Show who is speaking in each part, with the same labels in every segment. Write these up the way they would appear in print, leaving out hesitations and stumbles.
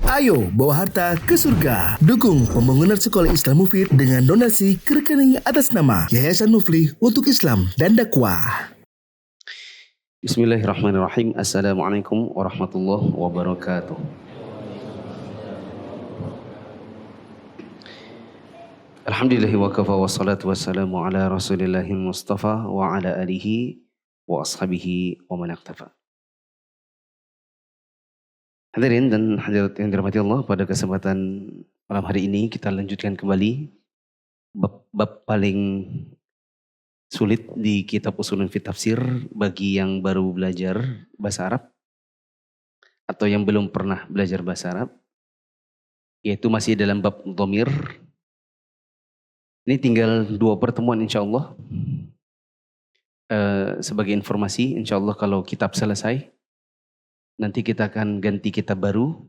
Speaker 1: Ayo bawa harta ke surga. Dukung pembangunan sekolah Islam Mufid dengan donasi ke rekening atas nama Yayasan Muflih untuk Islam dan Dakwah.
Speaker 2: Bismillahirrahmanirrahim. Assalamualaikum warahmatullahi wabarakatuh. Alhamdulillahi wa kafa wa salatu wassalamu ala rasulillahi mustafa wa ala alihi wa ashabihi wa man iqtafa. Hadirin dan hadirat yang dirahmati Allah, pada kesempatan malam hari ini kita lanjutkan kembali bab paling sulit di kitab Ushulun fi Tafsir bagi yang baru belajar bahasa Arab atau yang belum pernah belajar bahasa Arab, yaitu masih dalam bab dhamir. Ini tinggal 2 pertemuan insya Allah. Sebagai informasi, insya Allah kalau kitab selesai, nanti kita akan ganti kitab baru.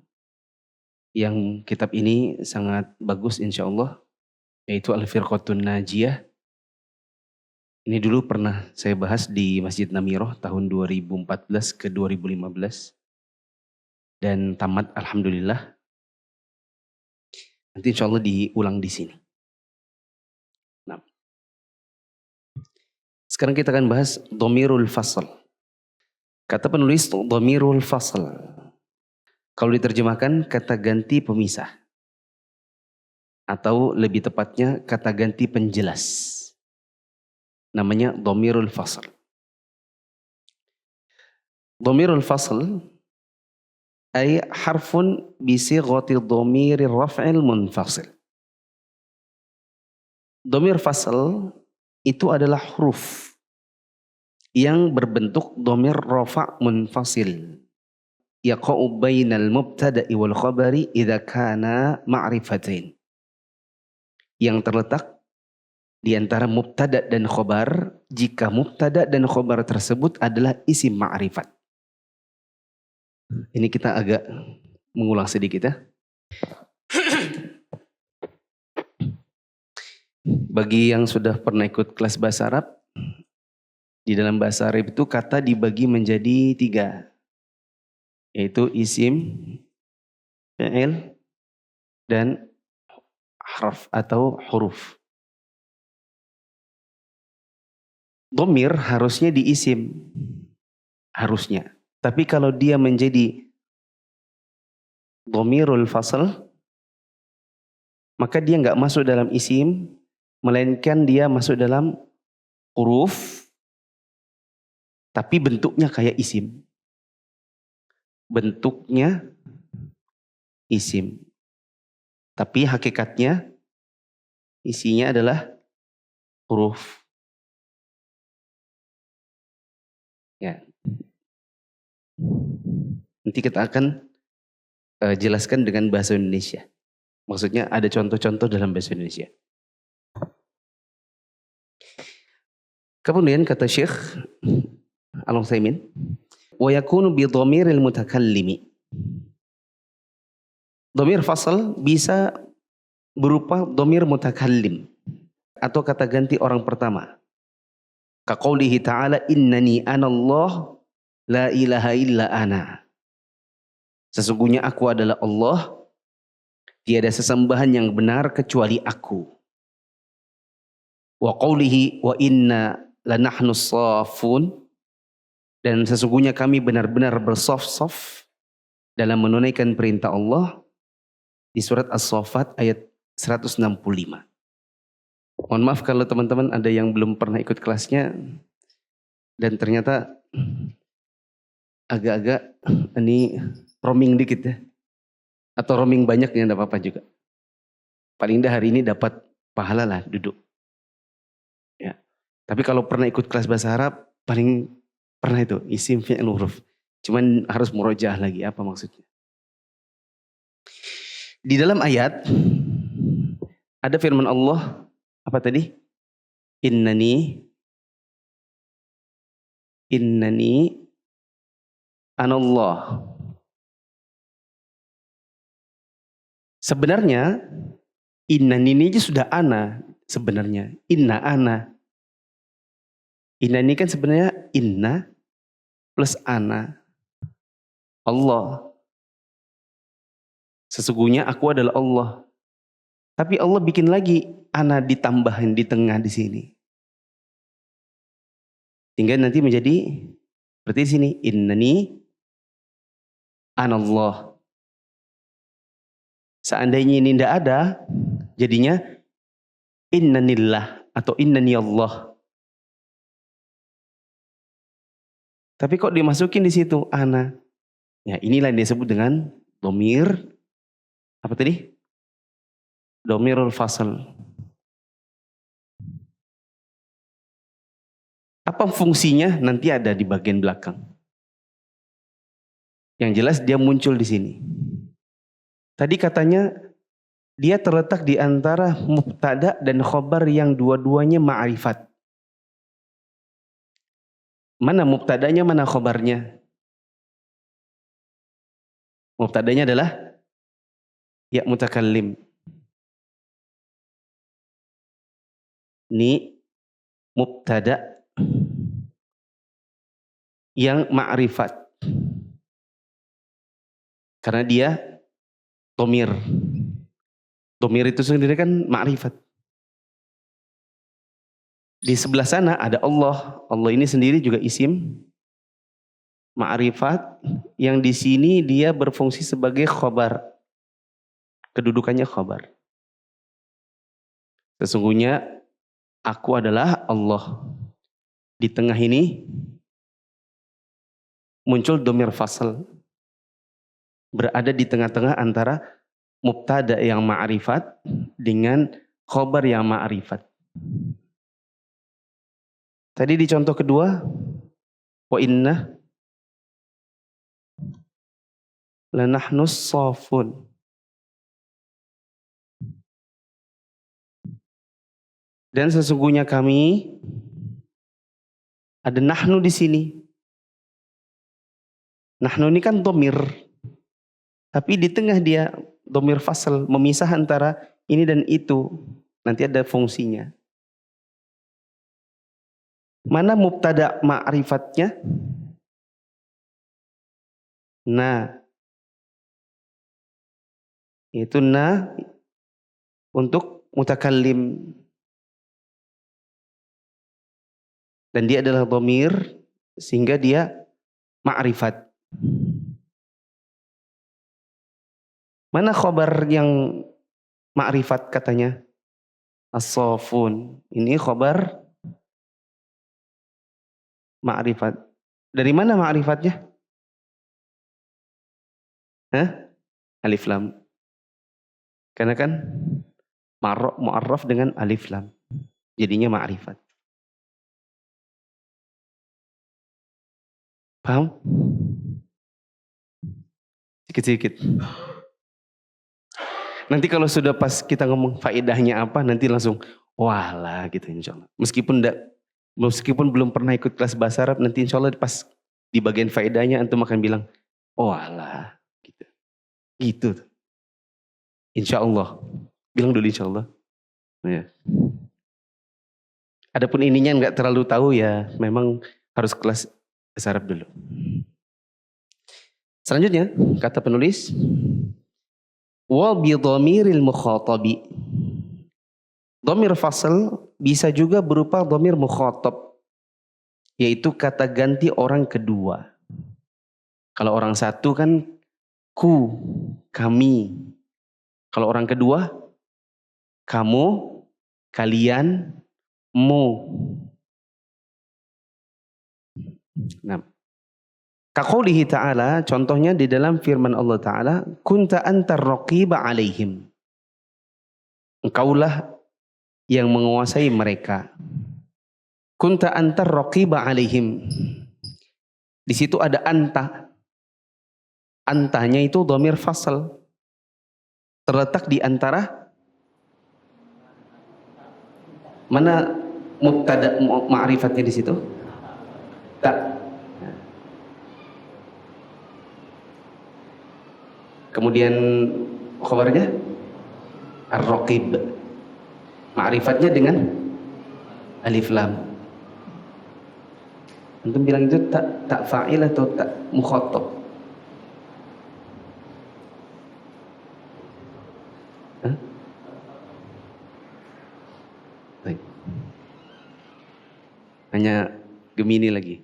Speaker 2: Yang kitab ini sangat bagus insya Allah, yaitu Al-Firqatun Najiyah. Ini dulu pernah saya bahas di Masjid Namiroh tahun 2014 ke 2015. Dan tamat alhamdulillah. Nanti insya Allah diulang di sini. Nah, sekarang kita akan bahas dhamirul fasl. Kata penulis dhamirul fasl, kalau diterjemahkan kata ganti pemisah, atau lebih tepatnya kata ganti penjelas, namanya dhamirul fasl. Dhamirul fasl ay harfun bisighati dhamirir raf'il munfasil. Dhamir fasl itu adalah huruf yang berbentuk dhamir rafa' munfasil. Yaqa'u bainal mubtada'i wal khabari idza kana ma'rifatain. Yang terletak di antara mubtada dan khobar jika mubtada dan khobar tersebut adalah isim ma'rifat. Ini kita agak mengulang sedikit ya. Bagi yang sudah pernah ikut kelas bahasa Arab, di dalam bahasa Arab itu kata dibagi menjadi 3, yaitu isim, fi'il, dan harf atau huruf. Dhamir harusnya di isim, harusnya. Tapi kalau dia menjadi dhamirul fasl, maka dia nggak masuk dalam isim, melainkan dia masuk dalam huruf, tapi bentuknya kayak isim. Bentuknya isim, tapi hakikatnya isinya adalah huruf. Ya. Nanti kita akan jelaskan dengan bahasa Indonesia. Maksudnya ada contoh-contoh dalam bahasa Indonesia. Kemudian kata Syekh Al-Utsaimin, wa yakunu bi dhamiril mutakallimi. Dhamir fasal bisa berupa dhamir mutakallim atau kata ganti orang pertama. Ka qoulihi ta'ala innani anallah la ilaha illa ana. Sesungguhnya aku adalah Allah, tiada sesembahan yang benar kecuali aku. Wa qoulihi wa inna lanahnu shafun. Dan sesungguhnya kami benar-benar bersaf-saf dalam menunaikan perintah Allah di surat As-Saffat ayat 165. Mohon maaf kalau teman-teman ada yang belum pernah ikut kelasnya dan ternyata agak-agak ini roaming dikit ya. Atau roaming banyak ya, enggak apa-apa juga. Paling dah hari ini dapat pahala lah duduk. Ya. Tapi kalau pernah ikut kelas bahasa Arab, paling pernah itu isim fi'il huruf. Cuman harus murojaah lagi, apa maksudnya? Di dalam ayat ada firman Allah apa tadi? Innani anallah. Sebenarnya innani ini aja sudah ana sebenarnya. Inna ana. Inna ini kan sebenarnya inna plus ana. Allah. Sesungguhnya aku adalah Allah. Tapi Allah bikin lagi ana ditambahin di tengah di sini. Hingga nanti menjadi seperti di sini, innani anallah. Seandainya ini tidak ada, jadinya innanillah atau innani Allah. Tapi kok dimasukin di situ ana? Ya, inilah yang disebut dengan dhamir apa tadi? Dhamirul fasl. Apa fungsinya? Nanti ada di bagian belakang. Yang jelas dia muncul di sini. Tadi katanya dia terletak di antara mubtada dan khobar yang dua-duanya ma'rifat. Mana mubtadanya, mana khobarnya? Mubtadanya adalah ya mutakallim. Ini mubtada yang ma'rifat. Karena dia dhamir. Dhamir itu sendiri kan ma'rifat. Di sebelah sana ada Allah. Allah ini sendiri juga isim ma'rifat yang di sini dia berfungsi sebagai khobar. Kedudukannya khobar. Sesungguhnya aku adalah Allah. Di tengah ini muncul dhamir fasl. Berada di tengah-tengah antara mubtada yang ma'rifat dengan khobar yang ma'rifat. Tadi di contoh kedua, wa inna lanahnus shafun. Dan sesungguhnya kami ada nahnu di sini. Nahnu ini kan dhamir. Tapi di tengah dia dhamir fasl, memisah antara ini dan itu. Nanti ada fungsinya. Mana mubtada ma'rifatnya? Nah. Itu na untuk mutakallim. Dan dia adalah dhamir sehingga dia ma'rifat. Mana khobar yang ma'rifat katanya? As-safun. Ini khobar ma'rifat. Dari mana ma'rifatnya? Alif lam. Karena kan mu'arraf dengan alif lam. Jadinya ma'rifat. Paham? Sedikit-sedikit. Nanti kalau sudah pas kita ngomong faedahnya apa, nanti langsung walah gitu insya Allah. Meskipun belum pernah ikut kelas bahasa Arab, nanti insya Allah pas di bagian faedahnya antum akan bilang, walah gitu. Gitu. Insya Allah. Bilang dulu insya Allah. Ya. Adapun ininya nggak terlalu tahu ya, memang harus kelas bahasa Arab dulu. Selanjutnya kata penulis, wa bi dhamiril mukhatabi. Dhamir fasl bisa juga berupa dhamir mukhatab, yaitu kata ganti orang kedua. Kalau orang satu kan ku, kami. Kalau orang kedua, kamu, kalian, mu. Nah, kaqoulihi ta'ala, contohnya di dalam firman Allah Ta'ala, kunta antar raqiba alaihim. Engkaulah yang menguasai mereka. Kunta antar raqiba alaihim. Di situ ada anta. Antanya itu dhamir fasl. Terletak di antara mana mubtada ma'rifatnya di situ? Tak. Kemudian khabarnya ar-raqib. Ma'rifatnya dengan alif lam. Antum bilang itu tak fa'il atau tak mukhatab? Hah? Baik. Hanya Gemini lagi.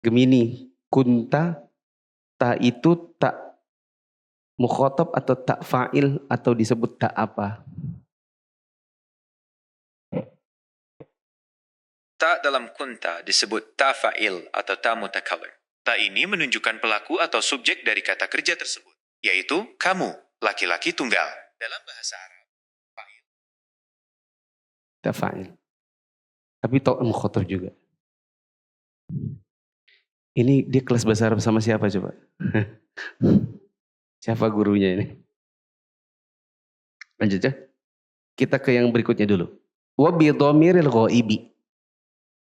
Speaker 2: Gemini, kunta, ta itu tak mukhotob atau tak fa'il atau disebut tak apa?
Speaker 3: Ta dalam kunta disebut ta fa'il atau ta mutakallim. Ta ini menunjukkan pelaku atau subjek dari kata kerja tersebut, yaitu kamu, laki-laki tunggal. Dalam bahasa Arab, fa'il.
Speaker 2: Tak fa'il. Tapi tak mukhotob juga. Ini dia kelas bahasa Arab sama siapa coba? Siapa gurunya ini? Lanjut ya. Kita ke yang berikutnya dulu. Wa bi dhamiril ghaibi.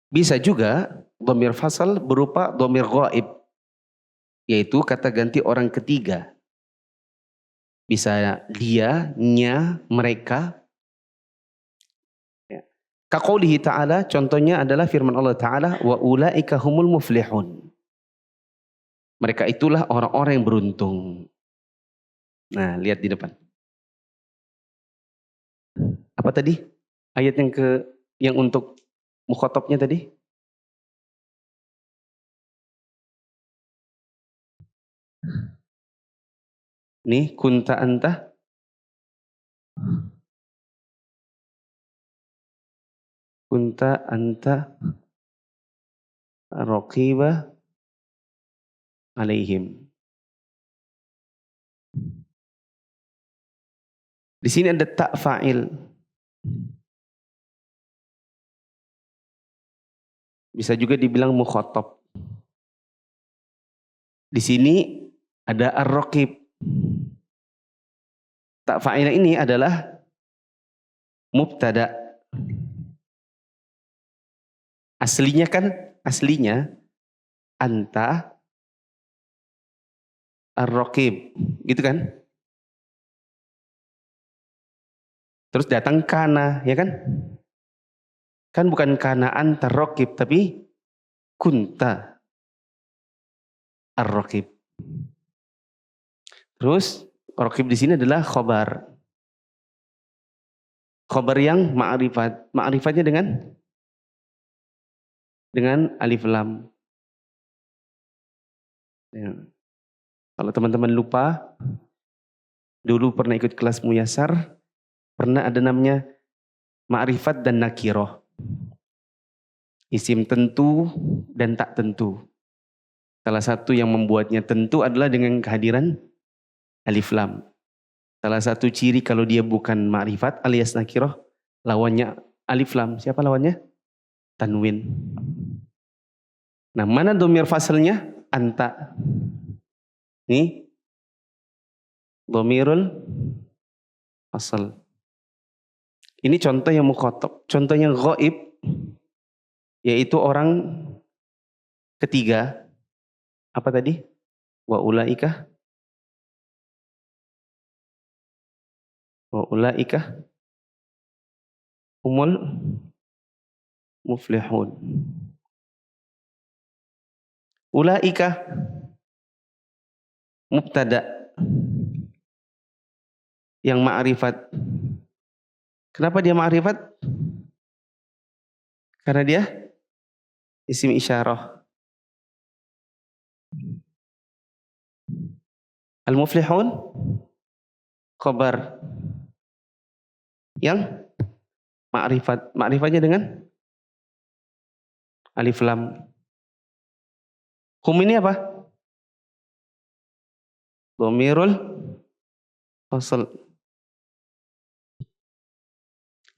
Speaker 2: Bisa juga dhamir fasal berupa dhamir ghaib, yaitu kata ganti orang ketiga. Bisa dia, nya, mereka. Ya. Kaqoulihi ta'ala, contohnya adalah firman Allah Ta'ala, wa ulaika humul muflihun. Mereka itulah orang-orang yang beruntung. Nah, lihat di depan. Apa tadi? Ayat yang untuk mukhotabnya tadi? Nih, kunta anta. Kunta anta raqiba alaihim. Di sini ada tak fa'il. Bisa juga dibilang mukhatab. Di sini ada ar-raqib. Tak fa'il ini adalah mubtada. Aslinya anta ar-raqib, gitu kan? Terus datang kana, ya kan? Kan bukan kana anta raqib, tapi kunta ar-raqib. Terus raqib di sini adalah khobar. Khobar yang ma'rifat. Ma'rifatnya dengan alif lam. Ya. Kalau teman-teman lupa, dulu pernah ikut kelas Muyassar, pernah ada namanya ma'rifat dan nakiroh. Isim tentu dan tak tentu. Salah satu yang membuatnya tentu adalah dengan kehadiran alif lam. Salah satu ciri kalau dia bukan ma'rifat alias nakiroh, lawannya alif lam. Siapa lawannya? Tanwin. Nah, mana dhamir fasalnya? Anta. Ini dhamirul fasal. Ini contoh yang mukhatab. Contoh yang ghaib, yaitu orang ketiga. Apa tadi? Wa ulaika humul muflihun. Ulaika mubtada yang ma'rifat. Kenapa dia ma'rifat? Karena dia isim isyarah. Al-muflihun khabar yang ma'rifat. Ma'rifatnya dengan alif lam. Hum ini apa? Dhamirul fasal.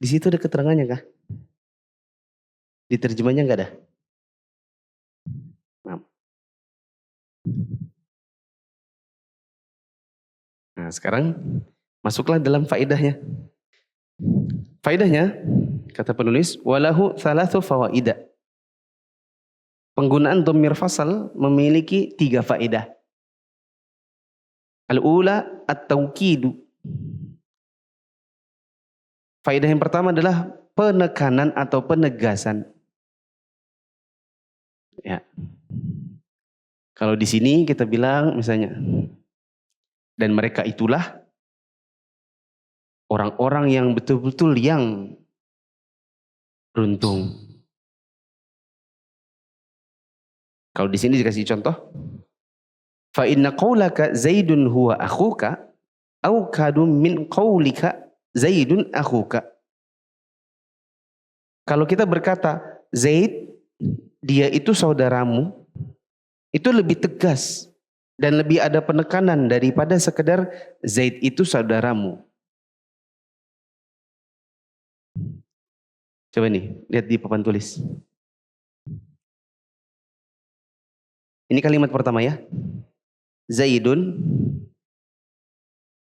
Speaker 2: Di situ ada keterangannya kah? Di terjemahnya enggak ada? Nah, sekarang masuklah dalam faedahnya. Faedahnya, kata penulis, walahu thalathu fawaida. Penggunaan dhamir fasal memiliki 3 faedah. Al-ula at-taukidu. Faedah yang pertama adalah penekanan atau penegasan. Ya. Kalau di sini kita bilang misalnya, dan mereka itulah orang-orang yang betul-betul yang beruntung. Kalau di sini dikasih contoh, fa inna qaulaka Zaidun huwa akhuka au kadum min qaulika Zaidun akhuka. Kalau kita berkata Zaid dia itu saudaramu, itu lebih tegas dan lebih ada penekanan daripada sekedar Zaid itu saudaramu. Coba nih, lihat di papan tulis. Ini kalimat pertama ya. Zaidun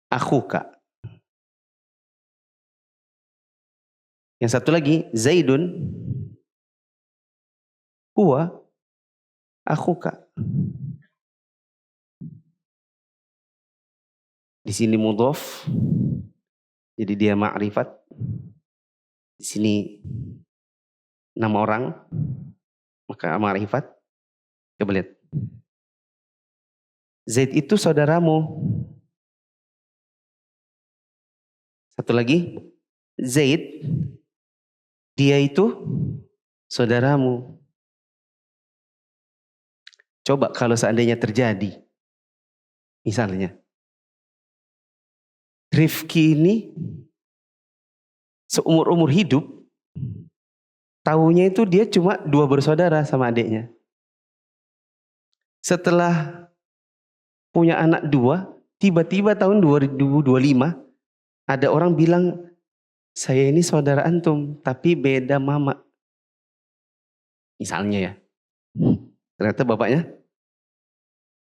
Speaker 2: akhuka. Yang satu lagi, Zaidun huwa akhuka. Di sini mudhof, jadi dia ma'rifat. Di sini nama orang, maka ma'rifat. Coba lihat. Zaid itu saudaramu. Satu lagi, Zaid, dia itu saudaramu. Coba kalau seandainya terjadi, misalnya, Rifki ini seumur-umur hidup, tahunya itu dia cuma 2 bersaudara sama adiknya. Setelah punya anak 2, tiba-tiba tahun 2025, ada orang bilang, saya ini saudara antum, tapi beda mama. Misalnya ya. Ternyata bapaknya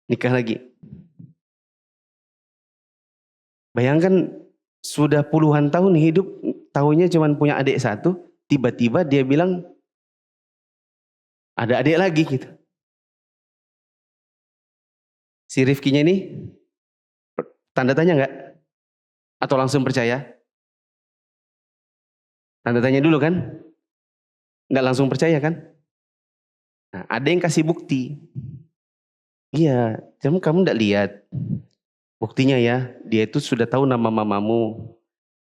Speaker 2: nikah lagi. Bayangkan sudah puluhan tahun hidup, tahunya cuma punya adik 1, tiba-tiba dia bilang ada adik lagi gitu. Si Rifkinya ini tanda tanya enggak? Atau langsung percaya? Tanda tanya dulu kan? Enggak langsung percaya kan? Nah, ada yang kasih bukti. Iya, kamu enggak lihat. Buktinya ya, dia itu sudah tahu nama mamamu.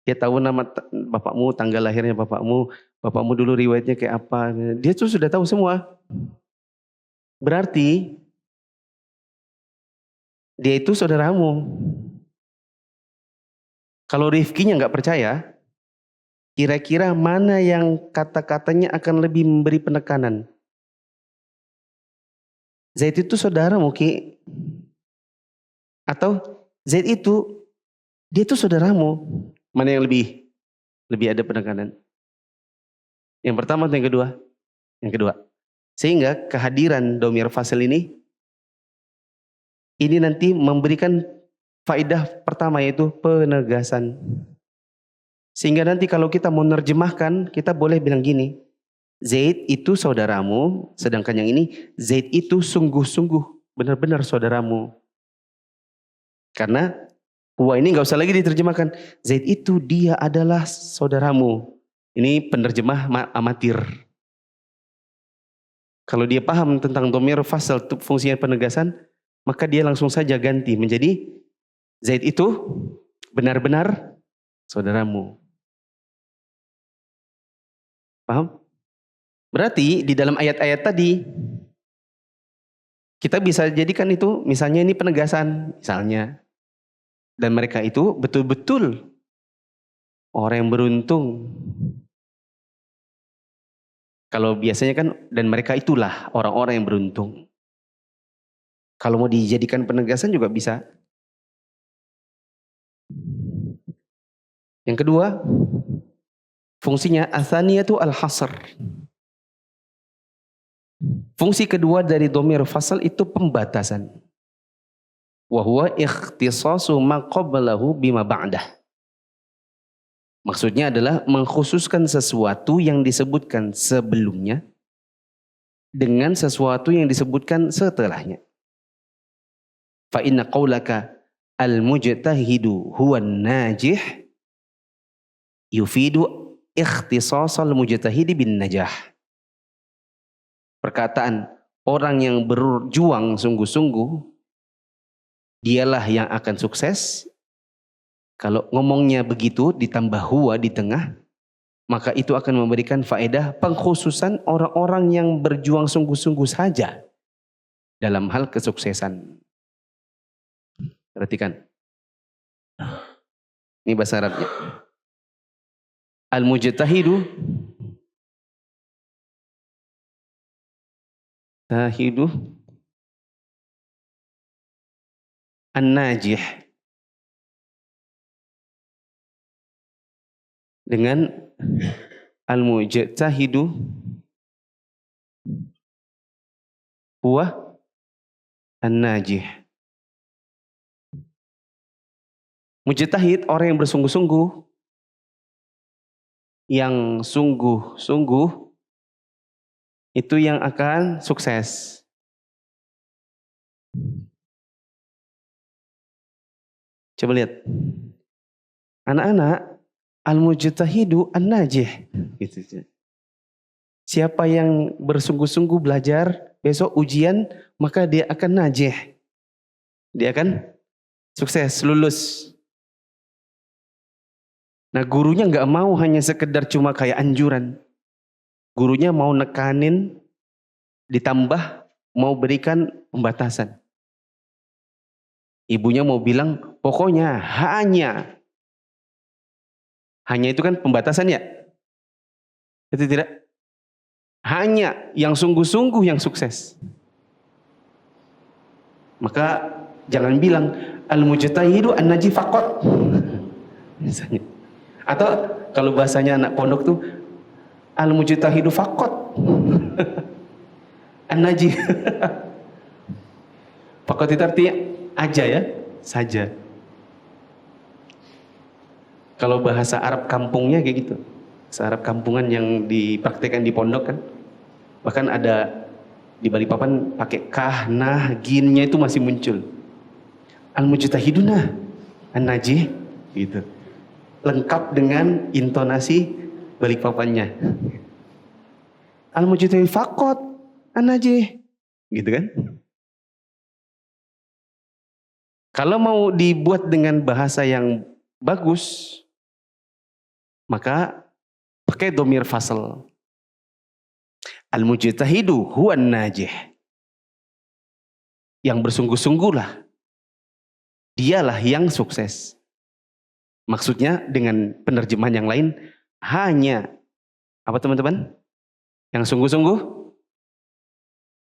Speaker 2: Dia tahu nama bapakmu, tanggal lahirnya bapakmu. Bapakmu dulu riwayatnya kayak apa. Dia tuh sudah tahu semua. Berarti dia itu saudaramu. Kalau Rifkinya nggak percaya, kira-kira mana yang kata-katanya akan lebih memberi penekanan? Zaid itu saudaramu, Ki? Atau Zaid itu, dia itu saudaramu? Mana yang lebih ada penekanan? Yang pertama atau yang kedua? Yang kedua. Sehingga kehadiran dhamir fasil ini nanti memberikan faedah pertama, yaitu penegasan. Sehingga nanti kalau kita mau nerjemahkan, kita boleh bilang gini, Zaid itu saudaramu, sedangkan yang ini, Zaid itu sungguh-sungguh benar-benar saudaramu. Karena huwa ini nggak usah lagi diterjemahkan, Zaid itu dia adalah saudaramu. Ini penerjemah amatir. Kalau dia paham tentang dhamir fasal fungsinya penegasan, maka dia langsung saja ganti menjadi Zaid itu benar-benar saudaramu. Paham? Berarti di dalam ayat-ayat tadi kita bisa jadikan itu misalnya ini penegasan misalnya. Dan mereka itu betul-betul orang yang beruntung. Kalau biasanya kan dan mereka itulah orang-orang yang beruntung. Kalau mau dijadikan penegasan juga bisa. Yang kedua, fungsinya atsaniyatu al-hasr. Fungsi kedua dari dhamir fasal itu pembatasan. Wa huwa ikhtisasu ma qablahu bima ba'dah. Maksudnya adalah mengkhususkan sesuatu yang disebutkan sebelumnya dengan sesuatu yang disebutkan setelahnya. Fa inna qaulaka al-mujtahidu huwa najih yufidu ikhtisasal mujtahidi bin najah. Perkataan orang yang berjuang sungguh-sungguh, dialah yang akan sukses. Kalau ngomongnya begitu ditambah huwa di tengah, maka itu akan memberikan faedah pengkhususan orang-orang yang berjuang sungguh-sungguh saja dalam hal kesuksesan. Perhatikan. Ini bahasa Arabnya. Al-mujtahidu an-najih. Dengan al-mujtahidu huwa an-najih. Mujtahid, orang yang bersungguh-sungguh, yang sungguh-sungguh itu yang akan sukses. Coba lihat. Anak-anak, al-mujtahidu an-najih. Gitu. Siapa yang bersungguh-sungguh belajar, besok ujian, maka dia akan najih. Dia akan sukses, lulus. Nah, gurunya nggak mau hanya sekedar cuma kayak anjuran. Gurunya mau nekanin, ditambah mau berikan pembatasan. Ibunya mau bilang, pokoknya hanya. Hanya itu kan pembatasan ya? Itu tidak? Hanya yang sungguh-sungguh yang sukses. Maka jangan bilang, al-mujtahidu an-najih faqat. Misalnya. Atau kalau bahasanya anak pondok tuh al-mujtahidu faqat. An-najih. Faqat itu artinya aja ya, saja. Kalau bahasa Arab kampungnya kayak gitu. Bahasa Arab kampungan yang dipraktekkan di pondok kan. Bahkan ada di Balikpapan pakai kah, nah, ginnya itu masih muncul. Al-mujtahiduna an-najih gitu. Lengkap dengan intonasi Balikpapannya. Al-mujtahid faqat an-najih. Gitu kan? Kalau mau dibuat dengan bahasa yang bagus, maka pakai dhamir fasl. Al-mujtahidu huwa an-najih. Yang bersungguh-sungguhlah. Dialah yang sukses. Maksudnya dengan penerjemahan yang lain, hanya apa teman-teman? Yang sungguh-sungguh,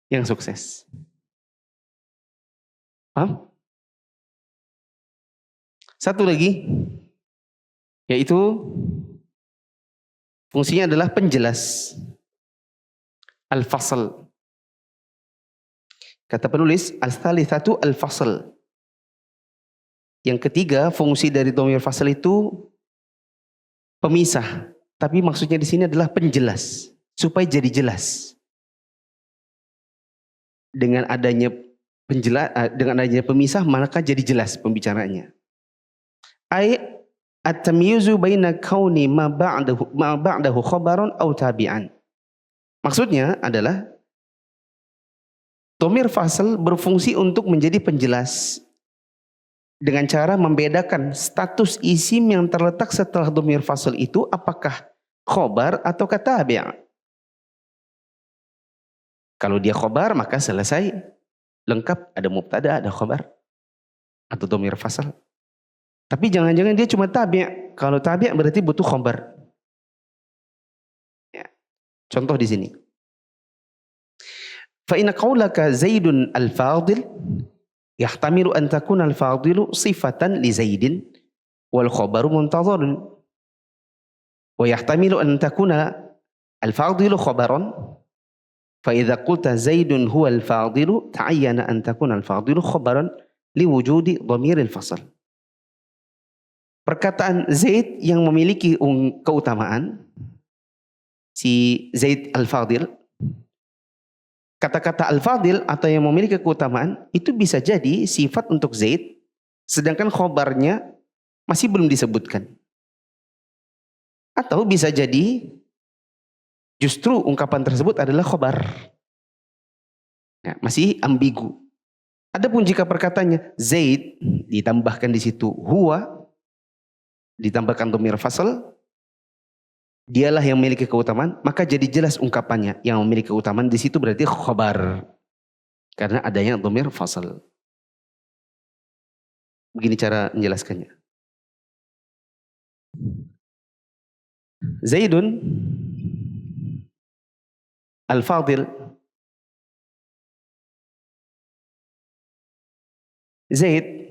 Speaker 2: yang sukses. Paham? Satu lagi, yaitu fungsinya adalah penjelas. Al-fasl. Kata penulis, al-thalithatu al-fasl. Yang ketiga, fungsi dari dhamir fasl itu pemisah. Tapi maksudnya di sini adalah penjelas. Supaya jadi jelas. Dengan adanya pemisah, maka jadi jelas pembicaraannya. Ay at-tamyizu baina kauni ma ba'dahu khabaran aw tabi'an. Maksudnya adalah dhamir fasl berfungsi untuk menjadi penjelas dengan cara membedakan status isim yang terletak setelah dhamir fasl itu apakah khobar atau tabi'. Kalau dia khobar maka selesai, lengkap, ada mubtada, ada khobar atau dhamir fasl. Tapi jangan-jangan dia cuma tabi'. Kalau tabi' berarti butuh khobar. Ya. Contoh di sini. Fa inna qaulaka Zaidun al-fadil yahtamilu an takuna al-fadilu sifatan li Zaidin wal khabaru muntazarun. Wa yahtamilu an takuna al-fadilu khabaran. Fa idza qulta Zaidun huwa al-fadilu ta'ayyana an takuna al-fadilu khabaran li wujudi dhamir al-fasl. Perkataan Zaid yang memiliki keutamaan, si Zaid al-fadil, kata-kata al-fadil atau yang memiliki keutamaan itu bisa jadi sifat untuk Zaid, sedangkan khobarnya masih belum disebutkan. Atau bisa jadi justru ungkapan tersebut adalah khobar. Ya, masih ambigu. Adapun jika perkataannya Zaid ditambahkan di situ huwa, ditambahkan dhamir fasal, dialah yang memiliki keutamaan, maka jadi jelas ungkapannya. Yang memiliki keutamaan di situ berarti khabar. Karena adanya dhamir fasal. Begini cara menjelaskannya. Zaidun al-fadil. Zaid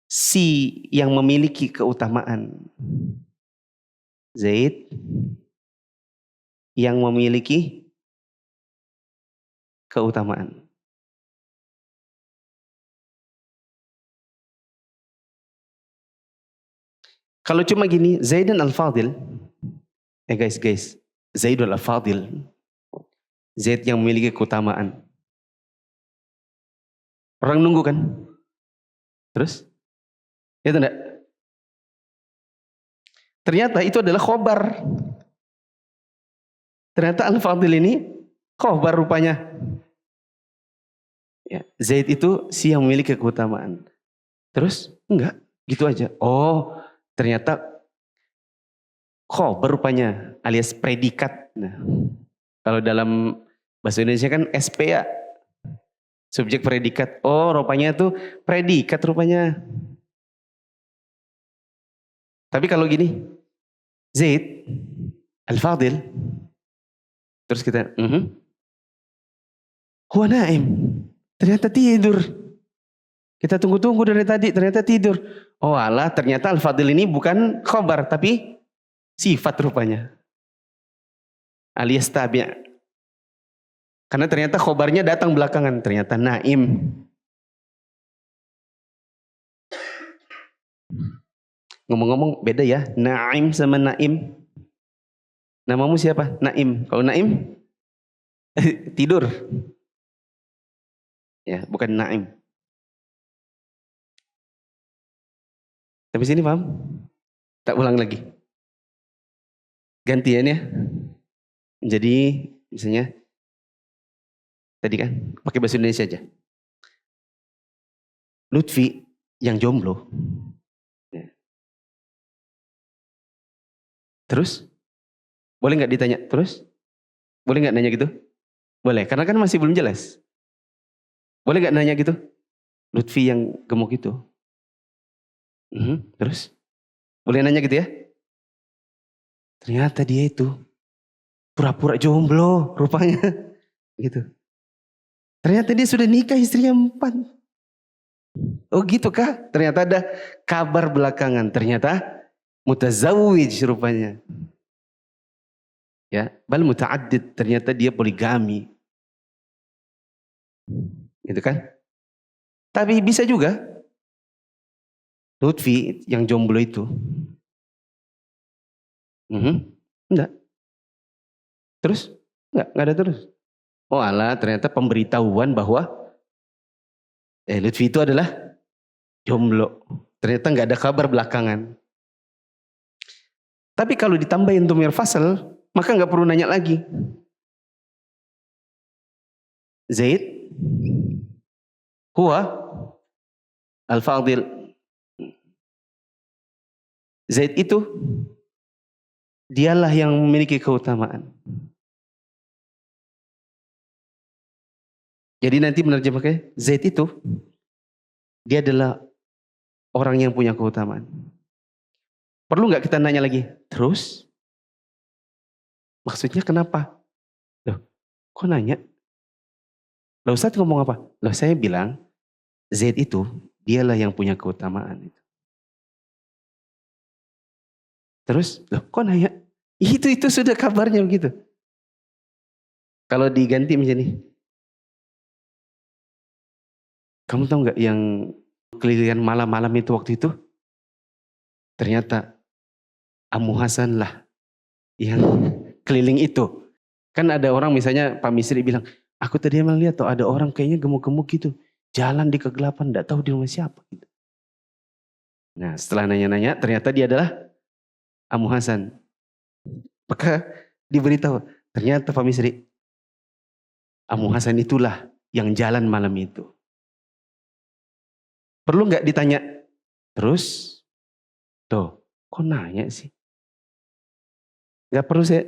Speaker 2: si yang memiliki keutamaan. Zaid yang memiliki keutamaan. Kalau cuma gini, Zaidun al-fadil. Guys, Zaidun al-fadil. Zaid yang memiliki keutamaan. Orang nunggu kan? Terus? Itu enggak? Ternyata itu adalah khobar. Ternyata al-fadil ini khobar rupanya. Ya, Zaid itu si yang memiliki keutamaan. Terus? Enggak, gitu aja. Oh, ternyata khobar rupanya alias predikat. Nah, kalau dalam bahasa Indonesia kan SP ya. Subjek predikat. Oh, rupanya itu predikat rupanya. Tapi kalau gini, Zaid al-fadil, terus kita, huwa naim, ternyata tidur. Kita tunggu-tunggu dari tadi, ternyata tidur. Oh alah, ternyata al-fadil ini bukan khobar, tapi sifat rupanya. Alias tabi'. Karena ternyata khobarnya datang belakangan, ternyata naim. Ngomong-ngomong beda ya, Naim sama Naim. Namamu siapa? Naim. Kalau Naim tidur. Ya, bukan Naim. Tapi sini paham? Tak ulang lagi. Gantian ya. Jadi misalnya tadi kan pakai bahasa Indonesia aja. Lutfi yang jomblo. Terus? Boleh nggak ditanya? Terus? Boleh nggak nanya gitu? Boleh, karena kan masih belum jelas. Boleh nggak nanya gitu? Lutfi yang gemuk itu. Terus? Boleh nanya gitu ya? Ternyata dia itu pura-pura jomblo rupanya. Gitu. Ternyata dia sudah nikah, istrinya 4. Oh gitu kah? Ternyata ada kabar belakangan. Ternyata mutazawwij rupanya. Ya, bal muta'addid, ternyata dia poligami. Gitu kan? Tapi bisa juga Lutfi yang jomblo itu. Enggak. Terus? Enggak ada terus. Oh alah, ternyata pemberitahuan bahwa Lutfi itu adalah jomblo. Ternyata enggak ada kabar belakangan. Tapi kalau ditambahin dhamir fasal, maka nggak perlu nanya lagi. Zaid huwa al-fadil. Zaid itu dialah yang memiliki keutamaan. Jadi nanti menerjemahkan Zaid itu dia adalah orang yang punya keutamaan. Perlu nggak kita nanya lagi? Terus? Maksudnya kenapa? Loh, kok nanya? Loh Ustaz ngomong apa? Loh saya bilang, Zaid itu, dialah yang punya keutamaan. Terus, loh kok nanya? Itu sudah kabarnya begitu. Kalau diganti misalnya, kamu tahu nggak yang keliling malam-malam itu waktu itu? Ternyata Amu Hasan lah yang keliling itu. Kan ada orang misalnya Pak Misri bilang, aku tadi emang lihat tuh ada orang kayaknya gemuk-gemuk gitu. Jalan di kegelapan, gak tahu di rumah siapa. Gitu. Nah setelah nanya-nanya ternyata dia adalah Amu Hasan. Maka diberitahu, ternyata Pak Misri, Amu Hasan itulah yang jalan malam itu. Perlu nggak ditanya? Terus? Tuh, kok nanya sih? Nggak perlu saya.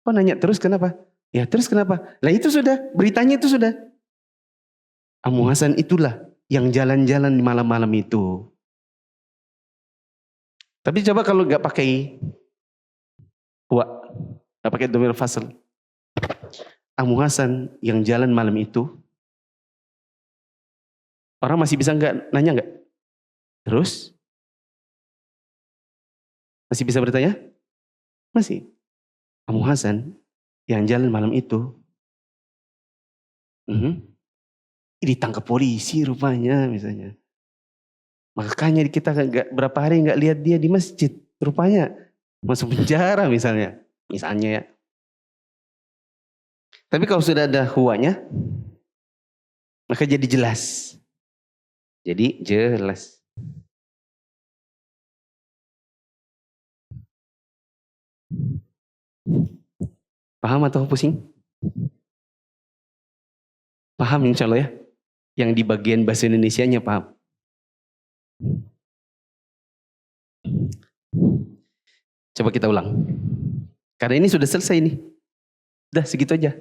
Speaker 2: Kok nanya terus kenapa? Ya terus kenapa? Lah itu sudah, beritanya itu sudah. Amu Hasan itulah yang jalan-jalan di malam-malam itu. Tapi coba kalau nggak pakai huwa, nggak pakai dhamir fasl. Amu Hasan yang jalan malam itu, orang masih bisa nggak nanya nggak? Terus? Masih bisa bertanya? Masih. Amu Hasan yang jalan malam itu, ditangkap polisi rupanya misalnya. Makanya kita berapa hari nggak lihat dia di masjid, rupanya masuk penjara misalnya ya. Tapi kalau sudah ada huwanya, maka jadi jelas. Jadi jelas. Paham atau pusing? Paham insya Allah ya? Yang di bagian bahasa Indonesianya paham? Coba kita ulang. Karena ini sudah selesai nih. Udah segitu aja.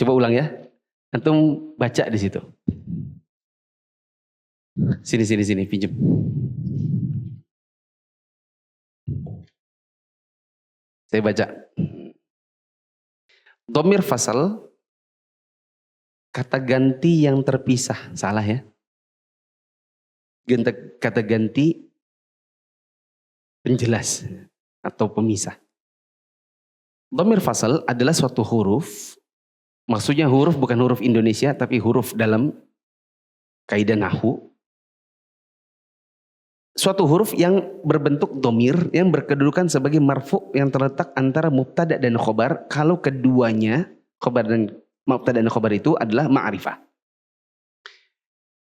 Speaker 2: Coba ulang ya. Antum baca di situ. Sini, pinjam. Saya baca. Dhamir fasal, kata ganti yang terpisah. Salah ya. Kata ganti penjelas atau pemisah. Dhamir fasal adalah suatu huruf. Maksudnya huruf bukan huruf Indonesia, tapi huruf dalam kaidah nahwu. Suatu huruf yang berbentuk dhamir, yang berkedudukan sebagai marfu, yang terletak antara mubtada dan khobar. Kalau keduanya, khobar dan mubtada dan khobar itu adalah ma'rifah.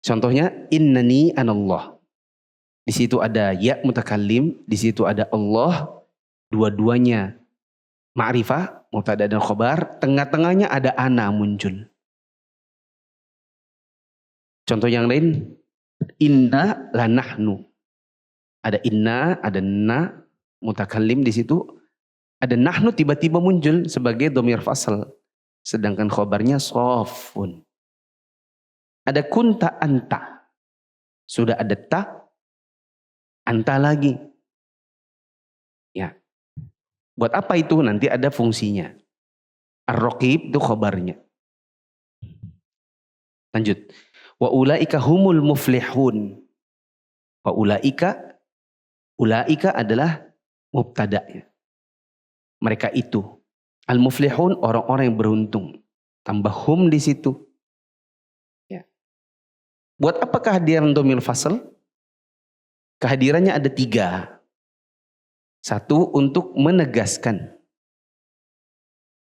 Speaker 2: Contohnya, innani anallah. Di situ ada ya mutakallim, di situ ada Allah. Dua-duanya ma'rifah, mubtada dan khobar. Tengah-tengahnya ada ana muncul. Contoh yang lain, inna la nahnu. Ada inna, ada na, mutakallim di situ. Ada nahnu tiba-tiba muncul sebagai dhamir fasal. Sedangkan khobarnya sofun. Ada kunta anta. Sudah ada ta, anta lagi. Ya. Buat apa itu? Nanti ada fungsinya. Ar-raqib itu khobarnya. Lanjut. Wa ulaika humul muflihun. Wa ulaika adalah mubtada'nya. Mereka itu. Al-muflihun, orang-orang yang beruntung. Tambah hum di situ. Ya. Buat apa kehadiran dhamir fasal? Kehadirannya ada 3. 1, untuk menegaskan.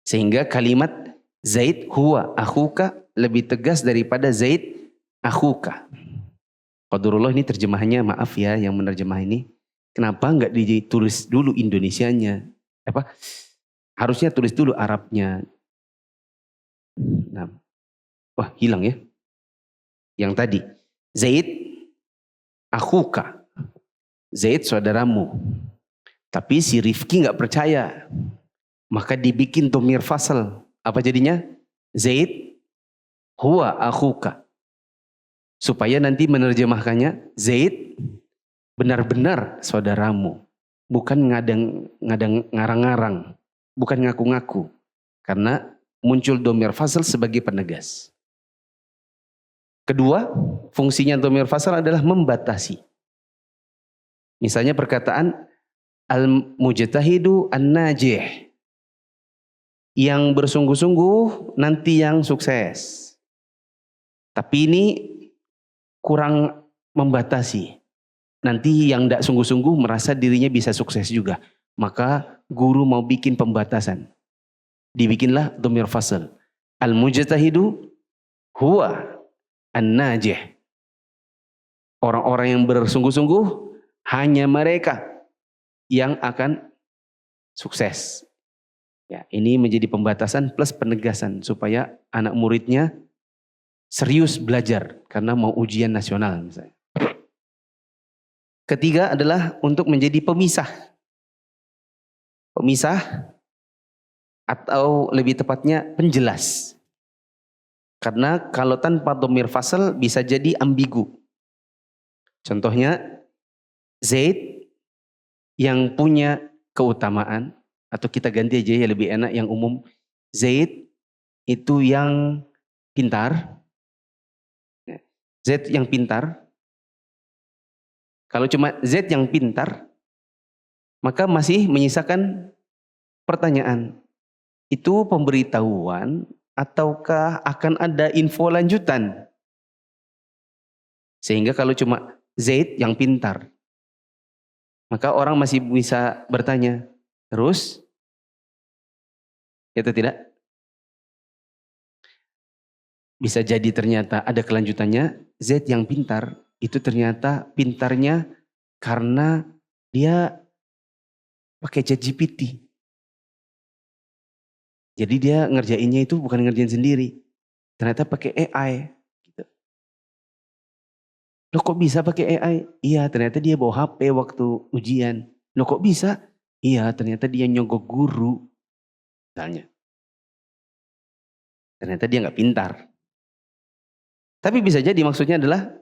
Speaker 2: Sehingga kalimat Zaid huwa akhuka lebih tegas daripada Zaid akhuka. Qadarullah ini terjemahannya, maaf ya yang menerjemah ini. Kenapa enggak ditulis dulu Indonesianya? Harusnya tulis dulu Arabnya. Nah. Wah, hilang ya. Yang tadi. Zaid akhuka. Zaid saudaramu. Tapi si Rifki enggak percaya. Maka dibikin dhamir fasal. Apa jadinya? Zaid huwa akhuka. Supaya nanti menerjemahkannya Zaid benar-benar saudaramu. Bukan ngarang-ngarang. Bukan ngaku-ngaku. Karena muncul dhamir fasal sebagai penegas. Kedua, fungsinya dhamir fasal adalah membatasi. Misalnya perkataan al-mujtahidu an-najih. Yang bersungguh-sungguh nanti yang sukses. Tapi ini kurang membatasi. Nanti yang tidak sungguh-sungguh merasa dirinya bisa sukses juga. Maka guru mau bikin pembatasan. Dibikinlah dhamir fasal. Al-mujtahidu huwa an-najih. Orang-orang yang bersungguh-sungguh hanya mereka yang akan sukses. Ya, ini menjadi pembatasan plus penegasan supaya anak muridnya serius belajar karena mau ujian nasional misalnya. Ketiga adalah untuk menjadi pemisah. Pemisah atau lebih tepatnya penjelas. Karena kalau tanpa dhamir fasal bisa jadi ambigu. Contohnya Zaid yang punya keutamaan, atau kita ganti aja ya lebih enak yang umum. Zaid itu yang pintar. Zaid yang pintar. Kalau cuma Zaid yang pintar, maka masih menyisakan pertanyaan. Itu pemberitahuan ataukah akan ada info lanjutan? Sehingga kalau cuma Zaid yang pintar, maka orang masih bisa bertanya, terus? Itu tidak? Bisa jadi ternyata ada kelanjutannya, Zaid yang pintar, itu ternyata pintarnya karena dia pakai ChatGPT. Jadi dia ngerjainnya itu bukan ngerjain sendiri. Ternyata pakai AI. Gitu. Loh kok bisa pakai AI? Iya ternyata dia bawa HP waktu ujian. Loh kok bisa? Iya ternyata dia nyogok guru. Misalnya. Ternyata dia nggak pintar. Tapi bisa jadi maksudnya adalah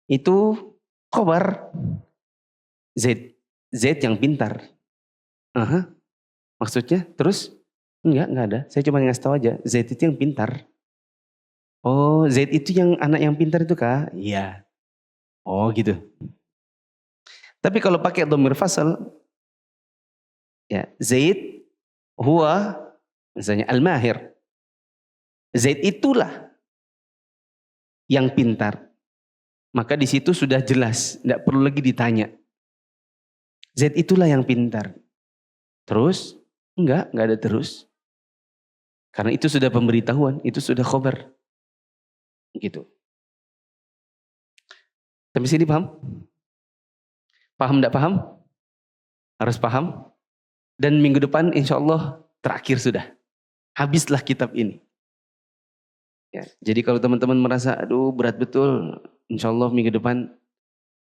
Speaker 2: itu khobar. Z yang pintar. Maksudnya terus? Enggak ada. Saya cuma ngasih tahu aja. Z itu yang pintar. Oh, Z itu yang anak yang pintar itu kah? Iya. Oh gitu. Tapi kalau pakai dhamir fasal, ya Zaid huwa misalnya al-mahir. Zaid itulah yang pintar. Maka di situ sudah jelas, tidak perlu lagi ditanya. Zaid itulah yang pintar. Terus? Enggak ada terus. Karena itu sudah pemberitahuan, itu sudah khobar. Gitu. Sampai sini paham? Paham enggak paham? Harus paham. Dan minggu depan insya Allah terakhir sudah. Habislah kitab ini. Ya, jadi kalau teman-teman merasa, aduh berat betul. Insya Allah minggu depan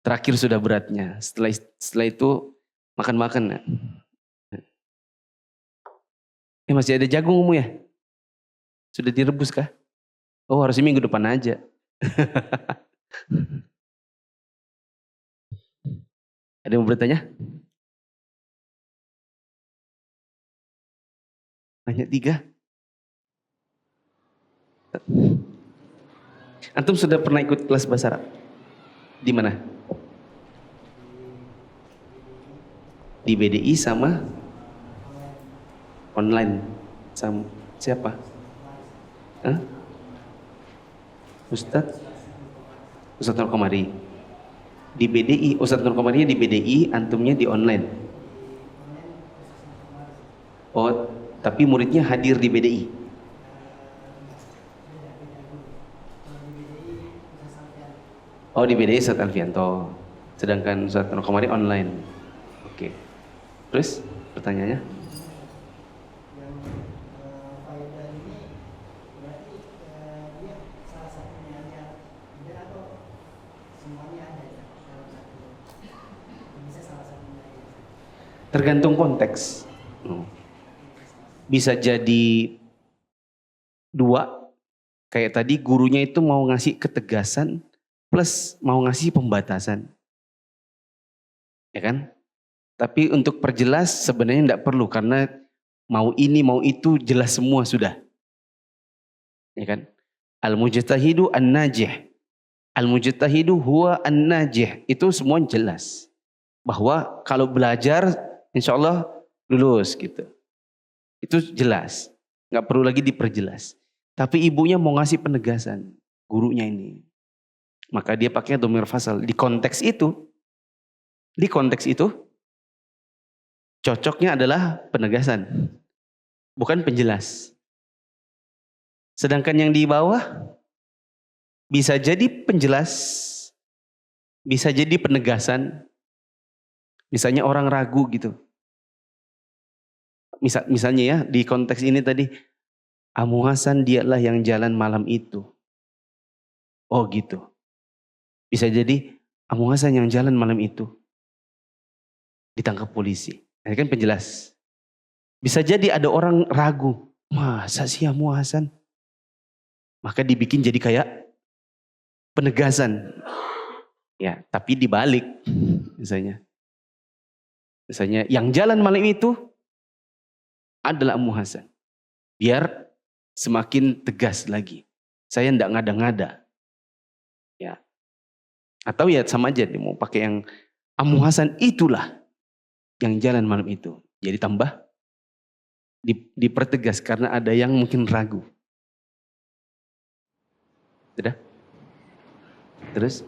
Speaker 2: terakhir sudah beratnya. Setelah itu makan-makan. Masih ada jagung ya? Sudah direbus kah? Oh harusnya minggu depan aja. Ada yang mau bertanya? Hanya 3. Antum sudah pernah ikut kelas bahasa Arab? Di mana? Di BDI sama online sama siapa? Ustadz Nur Komari. Di BDI, Ustadz Nur Komari di BDI, antumnya di online. Oh, tapi muridnya hadir di BDI. Oh, di BDI Ustadz Alfianto. Sedangkan Ustadz Nur Komari online. Oke. Terus pertanyaannya? Tergantung konteks. Bisa jadi 2. Kayak tadi gurunya itu mau ngasih ketegasan plus mau ngasih pembatasan. Ya kan? Tapi untuk perjelas sebenarnya tidak perlu karena mau ini mau itu jelas semua sudah. Ya kan? Al-mujtahidu an-najih. Al-mujtahidu huwa an-najih. Itu semua jelas. Bahwa kalau belajar insya Allah lulus gitu. Itu jelas. Nggak perlu lagi diperjelas. Tapi ibunya mau ngasih penegasan. Gurunya ini. Maka dia pakai dhamir fasal. Di konteks itu. Cocoknya adalah penegasan. Bukan penjelas. Sedangkan yang di bawah. Bisa jadi penjelas. Bisa jadi penegasan. Misalnya orang ragu gitu. misalnya ya di konteks ini tadi, Amu Hasan dialah yang jalan malam itu. Oh gitu. Bisa jadi Amu Hasan yang jalan malam itu ditangkap polisi. Ini kan penjelas. Bisa jadi ada orang ragu, masa sih Amu Hasan? Maka dibikin jadi kayak penegasan. Ya, tapi dibalik misalnya. Misalnya yang jalan malam itu adalah Amu Hasan. Biar semakin tegas lagi. Saya enggak ngada-ngada. Ya. Atau ya sama aja mau pakai yang Amu Hasan itulah yang jalan malam itu. Jadi tambah dipertegas karena ada yang mungkin ragu. Sudah? Terus?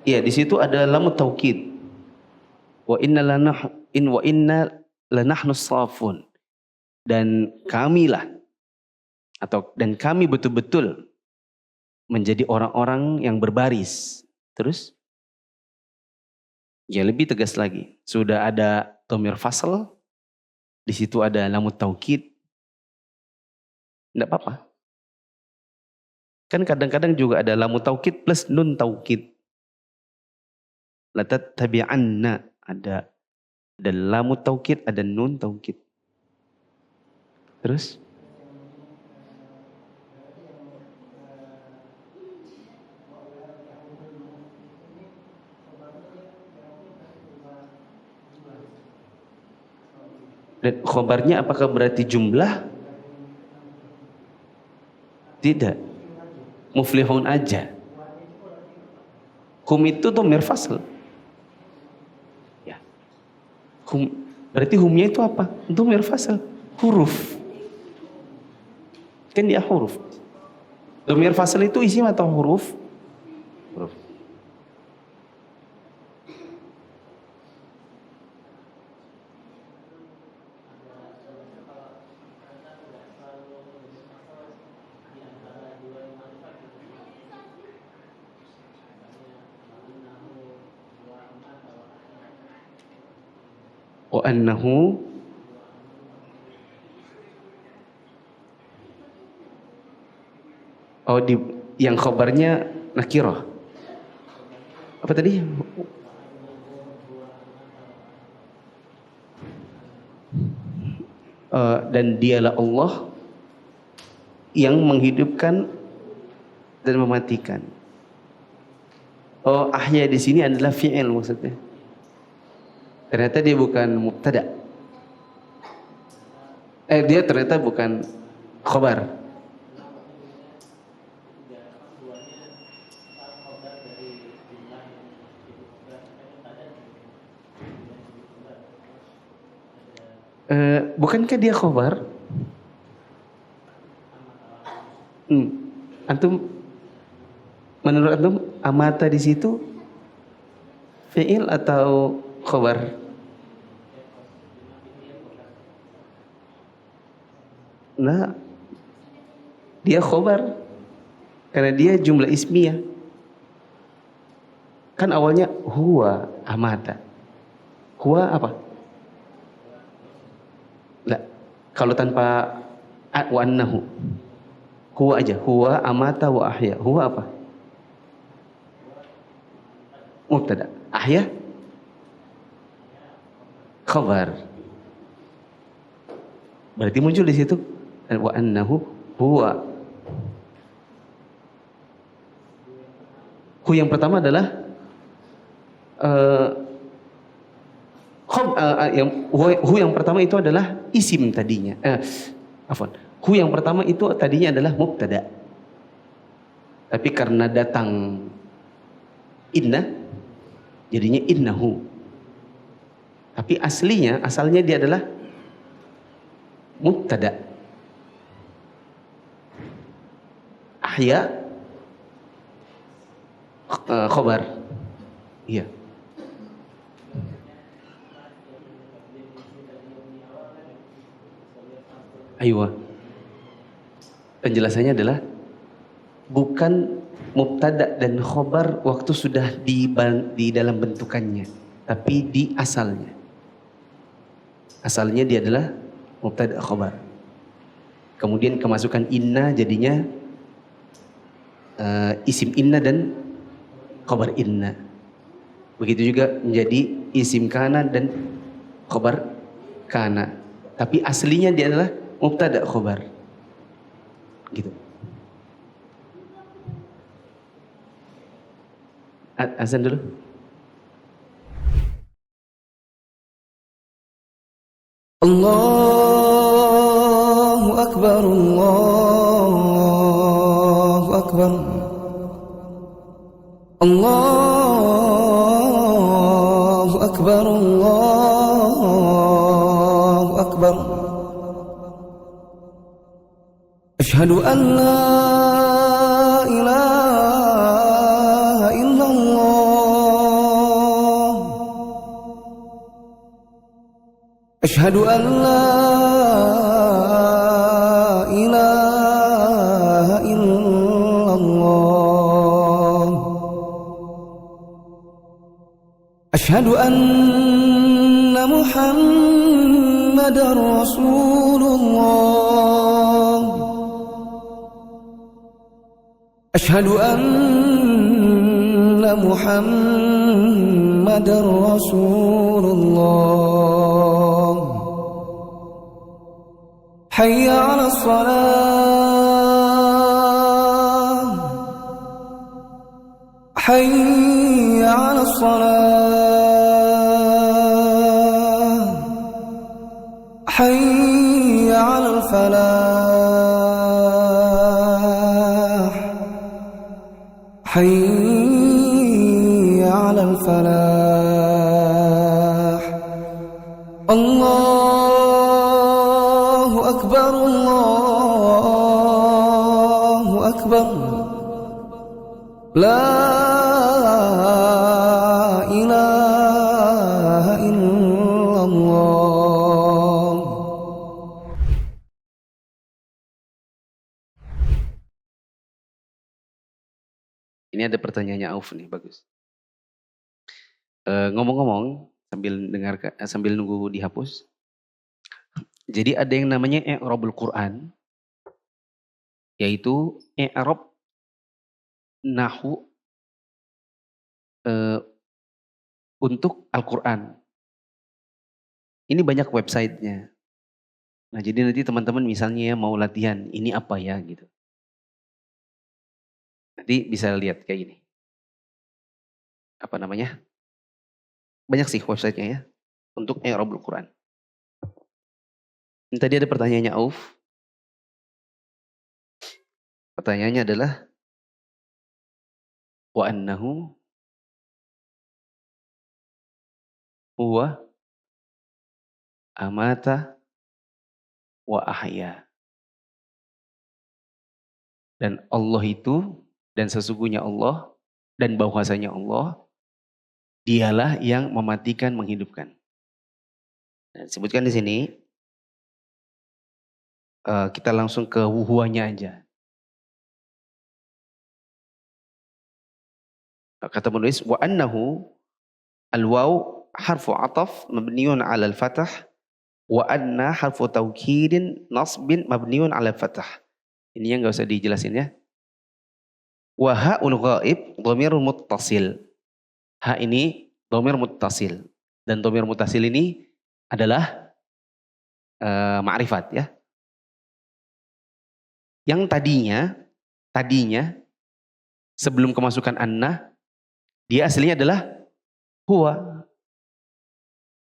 Speaker 2: Iya, di situ ada lamut taukid. Wa inna lanahnu shafun. Dan kamilah dan kami betul-betul menjadi orang-orang yang berbaris. Terus? Ya lebih tegas lagi. Sudah ada dhamir fasl, di situ ada lamut taukid. Enggak apa-apa. Kan kadang-kadang juga ada lamut taukid plus nun taukid. Latat tabi'anna ada lamut taukid, ada nun taukid. Terus? Dan khobarnya apakah berarti jumlah? Tidak. Muflihun aja. Hum itu dhamir fasl. Ya. Berarti humnya itu apa? Dhamir fasl. Huruf. Kan dia huruf. Dhamir fasl itu isim atau huruf? Huruf. Wa annahu yang khabarnya nakirah. Apa tadi? Dan dialah Allah yang menghidupkan dan mematikan. Ahya di sini adalah fi'il maksudnya. Ternyata dia bukan mubtada. Dia ternyata bukan khabar. Bukankah dia khabar? Antum menurut antum amata di situ fi'il atau khabar? Nah, dia khobar karena dia jumlah ismiyah. Kan awalnya huwa amata. Huwa apa? Lah, kalau tanpa wa annahu. Huwa aja. Huwa amata wa ahya. Huwa apa? Mubtada. Ahya khabar. Berarti muncul di situ wa annahu huwa. Hu yang pertama adalah hu yang pertama itu adalah isim tadinya. Hu yang pertama itu tadinya adalah mubtada. Tapi karena datang inna jadinya innahu. Tapi asalnya dia adalah mubtada. Ahya khobar. Iya. Aywa. Penjelasannya adalah bukan mubtada dan khobar waktu sudah di dalam bentukannya, tapi di asalnya. Asalnya dia adalah mubtada khobar. Kemudian kemasukan inna jadinya isim inna dan khobar inna. Begitu juga menjadi isim kana dan khobar kana. Tapi aslinya dia adalah mubtada khobar. Gitu. Azan dulu.
Speaker 4: Allahu Akbar, Allahu Akbar, Allahu Akbar, Allahu Akbar. Ashhadu an la ilaha illallah. Ashhadu an la ilaha illallah. Ashhadu anna Muhammadar Rasulullah. Ashhadu anna Muhammadar Rasulullah. Hayya 'alas salah, hayya 'alas salah, hayya 'alal falah, hayya 'alal falah. Allahu Akbar, Allahu Akbar. La ilaha illallah.
Speaker 2: Ini ada pertanyaannya Auf nih, bagus. Ngomong-ngomong sambil nunggu dihapus. Jadi ada yang namanya i'rabul Quran, yaitu i'rab nahu untuk Al-Quran. Ini banyak websitenya. Nah, jadi nanti teman-teman misalnya mau latihan, ini apa ya gitu. Nanti bisa lihat kayak gini. Apa namanya? Banyak sih websitenya ya, untuk i'rabul Quran. Ini tadi ada pertanyaannya Auf. Pertanyaannya adalah wa annahu huwa amata wa ahya. Dan Allah itu, dan sesungguhnya Allah, dan bahwasanya Allah, dialah yang mematikan, menghidupkan. Nah, disebutkan di sini, kita langsung ke huwanya aja. Kata penulis, wa annahu al-waw harfu ataf mabniun 'ala al-fathah wa anna harfu taukidin nasbin mabniun 'ala al-fathah. Ini yang enggak usah dijelasin ya. Wa ha'ul ghaib dhamirun muttasil. Ha ini dhamir muttasil, dan dhamir muttasil ini adalah ma'rifat ya. Yang tadinya sebelum kemasukan anna, dia aslinya adalah huwa.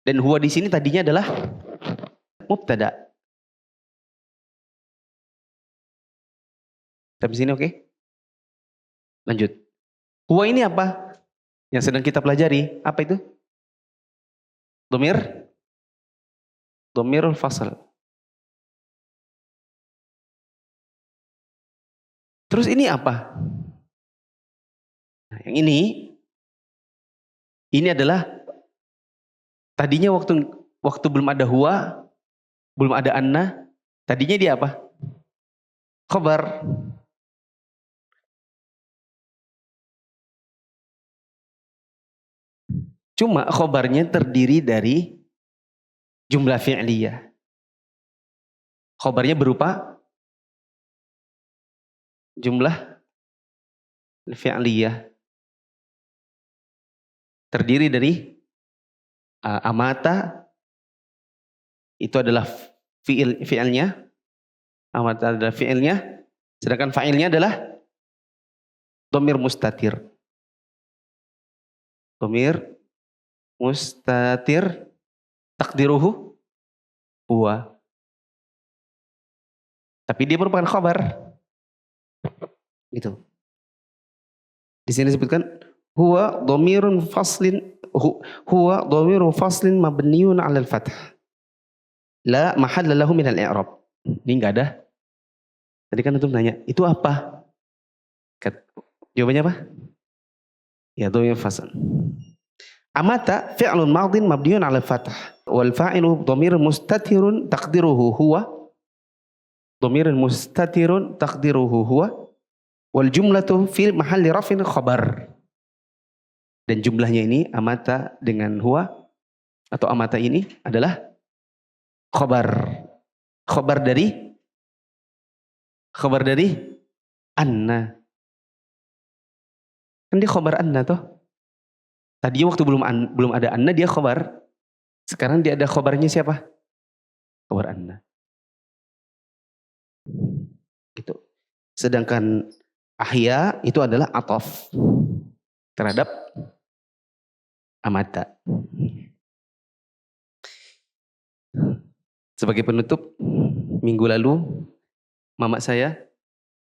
Speaker 2: Dan huwa di sini tadinya adalah mubtada. Sampai sini oke? Lanjut. Huwa ini apa? Yang sedang kita pelajari, apa itu? Dhamirul fasl. Terus ini apa? Nah, yang ini adalah tadinya waktu belum ada huwa, belum ada anna, tadinya dia apa? Khabar. Cuma khobarnya terdiri dari jumlah fi'liyah. Khobarnya berupa jumlah fi'liyah. Terdiri dari amata, itu adalah fi'ilnya. Amata adalah fi'ilnya. Sedangkan fa'ilnya adalah dhamir mustatir. Dhamir mustatir takdiruhu huwa. Tapi dia merupakan khabar. Gitu. Di sini disebutkan huwa dhamirun faslin huwa dhamiru faslin mabniun 'ala al-fath. La mahalla lahu min al-i'rab. Ini enggak ada. Tadi kan antum nanya, itu apa? Jawabannya apa? Ya, dhamir fasl. Amata fi'lun madin mabniun 'ala al-fath wal fa'ilu dhamir mustatirun taqdiruhu huwa. Dhamirun mustatirun taqdiruhu huwa wal jumlatu fil mahalli rafin khabar. Dan jumlahnya ini amata dengan huwa atau amata ini adalah khabar. Khabar dari anna. Kan dia khabar anna toh. Tadi waktu belum ada anna dia khabar. Sekarang dia ada khabarnya siapa? Khabar anna. Gitu. Sedangkan ahya itu adalah ataf terhadap amata. Sebagai penutup, minggu lalu mama saya,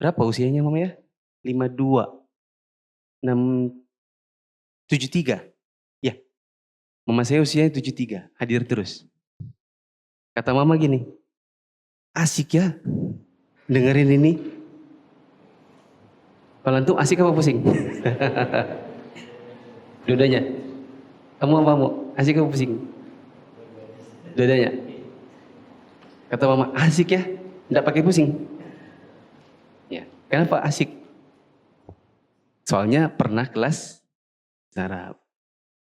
Speaker 2: berapa usianya mama ya? 52, 73. Ya, mama saya usianya 73, hadir terus. Kata mama gini, asik ya dengerin ini. Kalau antum asik apa pusing? Dua-duanya. Kamu apa mau? Asik apa pusing? Dua-duanya. Kata mama, asik ya, enggak pakai pusing. Ya, kenapa asik? Soalnya pernah kelas Arab.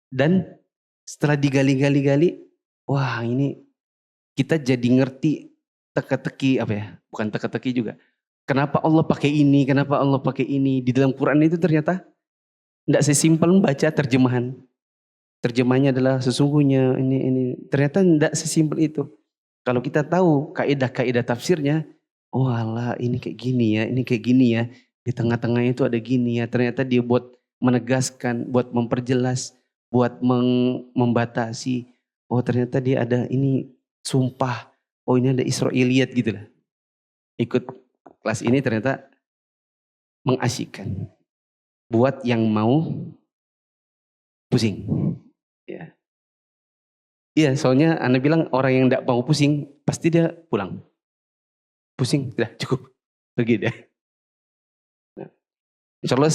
Speaker 2: Dan setelah digali-gali, wah ini kita jadi ngerti teka-teki apa ya? Bukan teka-teki juga. Kenapa Allah pakai ini? Kenapa Allah pakai ini? Di dalam Quran itu ternyata tidak sesimpel membaca terjemahan. Terjemahnya adalah sesungguhnya ini. Ternyata tidak sesimpel itu. Kalau kita tahu kaidah-kaidah tafsirnya, oh alah ini kayak gini ya, ini kayak gini ya. Di tengah-tengahnya itu ada gini ya. Ternyata dia buat menegaskan, buat memperjelas, buat membatasi. Oh ternyata dia ada ini sumpah. Oh ini ada Israiliyat gitu lah. Ikut kelas ini ternyata mengasyikkan. Buat yang mau pusing. Ya. Iya soalnya Anda bilang orang yang tidak mau pusing pasti dia pulang. Pusing, sudah cukup. Pergi deh. Nah, insya Allah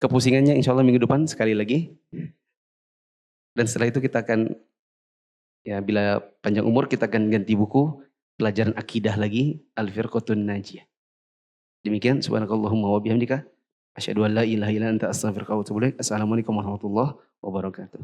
Speaker 2: kepusingannya insya Allah minggu depan sekali lagi. Dan setelah itu kita akan, ya bila panjang umur kita akan ganti buku. Pelajaran akidah lagi. Al-Firqatun Najiyah. Demikian subhanakallahumma wa bihamdika. Asyhadu an la ilaha illa anta astaghfiruka wa atubu ilaik. Assalamualaikum warahmatullahi wabarakatuh.